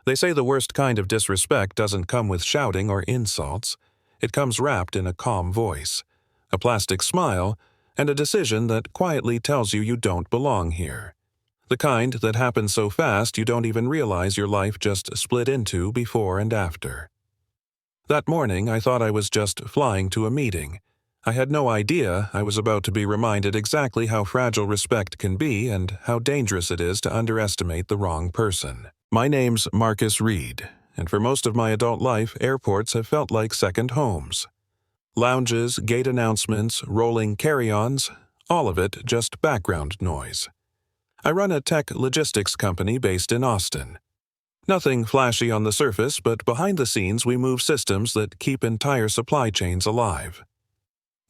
They say the worst kind of disrespect doesn't come with shouting or insults. It comes wrapped in a calm voice, a plastic smile, and a decision that quietly tells you don't belong here. The kind that happens so fast you don't even realize your life just split into before and after. That morning, I thought I was just flying to a meeting. I had no idea I was about to be reminded exactly how fragile respect can be and how dangerous it is to underestimate the wrong person. My name's Marcus Reed, and for most of my adult life, airports have felt like second homes. Lounges, gate announcements, rolling carry-ons, all of it just background noise. I run a tech logistics company based in Austin. Nothing flashy on the surface, but behind the scenes we move systems that keep entire supply chains alive.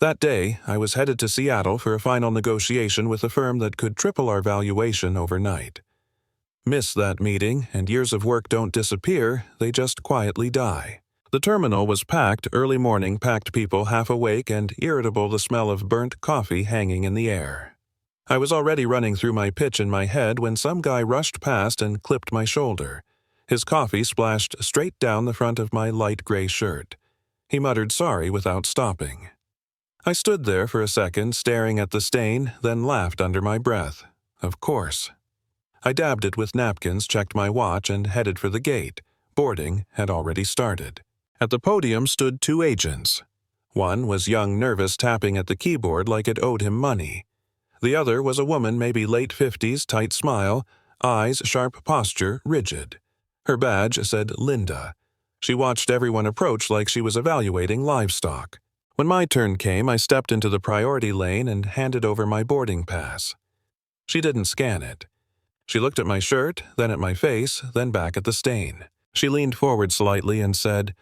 That day, I was headed to Seattle for a final negotiation with a firm that could triple our valuation overnight. Miss that meeting, and years of work don't disappear, they just quietly die. The terminal was packed, early morning packed people half awake and irritable, the smell of burnt coffee hanging in the air. I was already running through my pitch in my head when some guy rushed past and clipped my shoulder. His coffee splashed straight down the front of my light gray shirt. He muttered sorry without stopping. I stood there for a second, staring at the stain, then laughed under my breath. Of course. I dabbed it with napkins, checked my watch, and headed for the gate. Boarding had already started. At the podium stood two agents. One was young, nervous, tapping at the keyboard like it owed him money. The other was a woman, maybe late 50s, tight smile, eyes, sharp posture, rigid. Her badge said Linda. She watched everyone approach like she was evaluating livestock. When my turn came, I stepped into the priority lane and handed over my boarding pass. She didn't scan it. She looked at my shirt, then at my face, then back at the stain. She leaned forward slightly and said,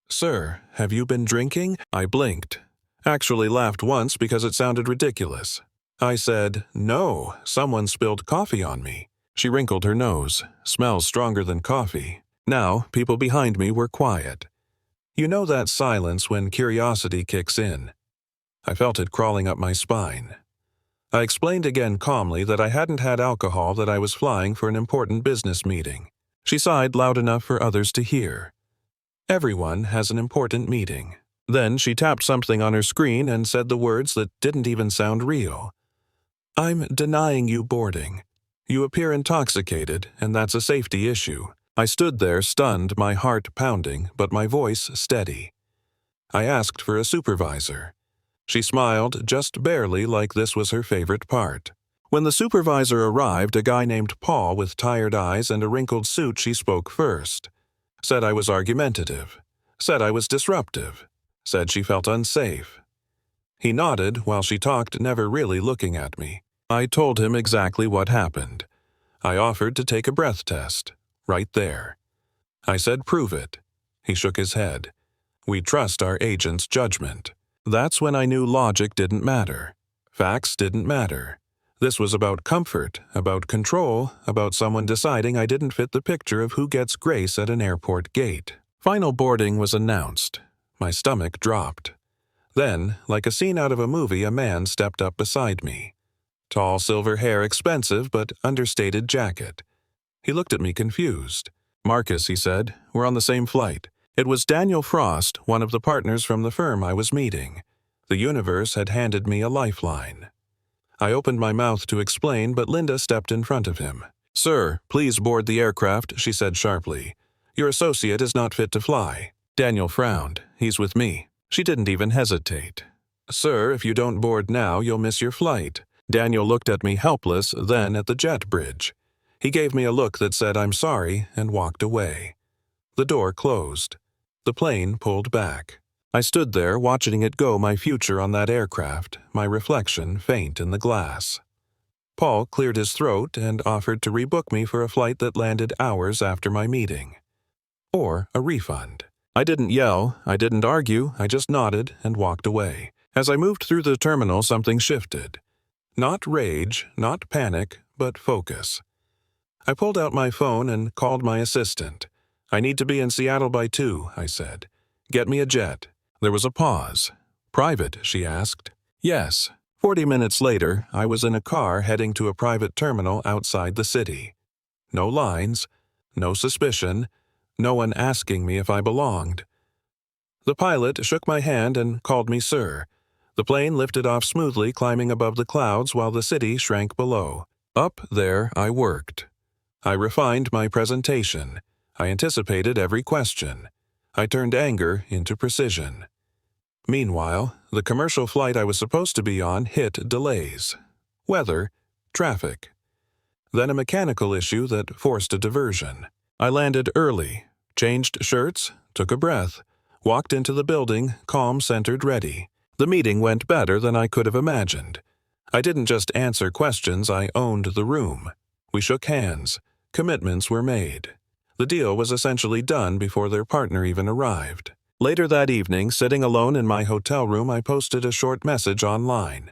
"Sir, have you been drinking?" I blinked. Actually laughed once because it sounded ridiculous. I said, "No, someone spilled coffee on me." She wrinkled her nose. "Smells stronger than coffee." Now, people behind me were quiet. You know that silence when curiosity kicks in. I felt it crawling up my spine. I explained again calmly that I hadn't had alcohol, that I was flying for an important business meeting. She sighed loud enough for others to hear. Everyone has an important meeting. Then she tapped something on her screen and said the words that didn't even sound real. "I'm denying you boarding. You appear intoxicated, and that's a safety issue." I stood there, stunned, my heart pounding, but my voice steady. I asked for a supervisor. She smiled, just barely, like this was her favorite part. When the supervisor arrived, a guy named Paul with tired eyes and a wrinkled suit, she spoke first. Said I was argumentative. Said I was disruptive. Said she felt unsafe. He nodded while she talked, never really looking at me. I told him exactly what happened. I offered to take a breath test. Right there. I said, "Prove it." He shook his head. "We trust our agent's judgment." That's when I knew logic didn't matter. Facts didn't matter. This was about comfort, about control, about someone deciding I didn't fit the picture of who gets grace at an airport gate. Final boarding was announced. My stomach dropped. Then, like a scene out of a movie, a man stepped up beside me. Tall silver hair, expensive but understated jacket. He looked at me confused. "Marcus," he said, "we're on the same flight." It was Daniel Frost, one of the partners from the firm I was meeting. The universe had handed me a lifeline. I opened my mouth to explain, but Linda stepped in front of him. "Sir, please board the aircraft," she said sharply. "Your associate is not fit to fly." Daniel frowned. "He's with me." She didn't even hesitate. "Sir, if you don't board now, you'll miss your flight." Daniel looked at me helpless, then at the jet bridge. He gave me a look that said, "I'm sorry," and walked away. The door closed. The plane pulled back. I stood there, watching it go, my future on that aircraft, my reflection faint in the glass. Paul cleared his throat and offered to rebook me for a flight that landed hours after my meeting. Or a refund. I didn't yell, I didn't argue, I just nodded and walked away. As I moved through the terminal, something shifted. Not rage, not panic, but focus. I pulled out my phone and called my assistant. "I need to be in Seattle by 2, I said. "Get me a jet." There was a pause. "Private?" she asked. "Yes." 40 minutes later, I was in a car heading to a private terminal outside the city. No lines, no suspicion, no one asking me if I belonged. The pilot shook my hand and called me sir. The plane lifted off smoothly, climbing above the clouds while the city shrank below. Up there, I worked. I refined my presentation. I anticipated every question. I turned anger into precision. Meanwhile, the commercial flight I was supposed to be on hit delays. Weather, traffic. Then a mechanical issue that forced a diversion. I landed early, changed shirts, took a breath, walked into the building, calm, centered, ready. The meeting went better than I could have imagined. I didn't just answer questions, I owned the room. We shook hands. Commitments were made. The deal was essentially done before their partner even arrived. Later that evening, sitting alone in my hotel room, I posted a short message online.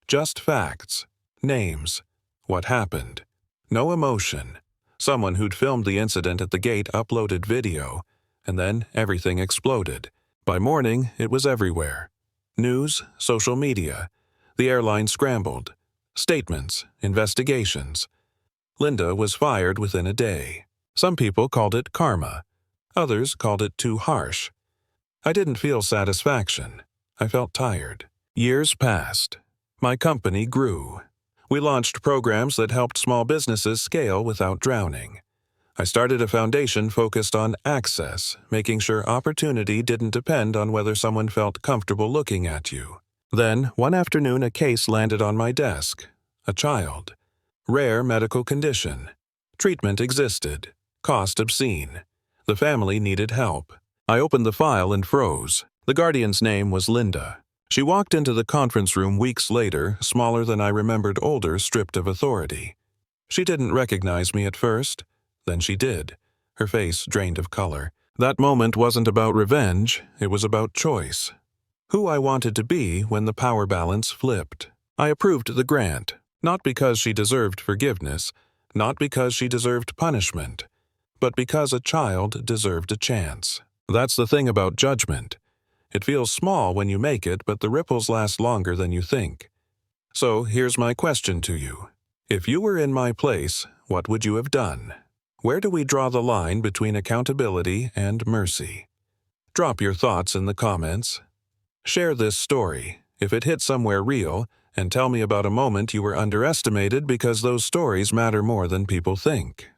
Just facts. Names. What happened. No emotion. Someone who'd filmed the incident at the gate uploaded video, and then everything exploded. By morning, it was everywhere. News, social media. The airline scrambled. Statements, investigations. Linda was fired within a day. Some people called it karma. Others called it too harsh. I didn't feel satisfaction. I felt tired. Years passed. My company grew. We launched programs that helped small businesses scale without drowning. I started a foundation focused on access, making sure opportunity didn't depend on whether someone felt comfortable looking at you. Then, one afternoon, a case landed on my desk. A child. Rare medical condition. Treatment existed. Cost obscene. The family needed help. I opened the file and froze. The guardian's name was Linda. She walked into the conference room weeks later, smaller than I remembered, older, stripped of authority. She didn't recognize me at first. Then she did. Her face drained of color. That moment wasn't about revenge, it was about choice. Who I wanted to be when the power balance flipped. I approved the grant, not because she deserved forgiveness, not because she deserved punishment, but because a child deserved a chance. That's the thing about judgment. It feels small when you make it, but the ripples last longer than you think. So here's my question to you. If you were in my place, what would you have done? Where do we draw the line between accountability and mercy? Drop your thoughts in the comments. Share this story, if it hit somewhere real, and tell me about a moment you were underestimated, because those stories matter more than people think.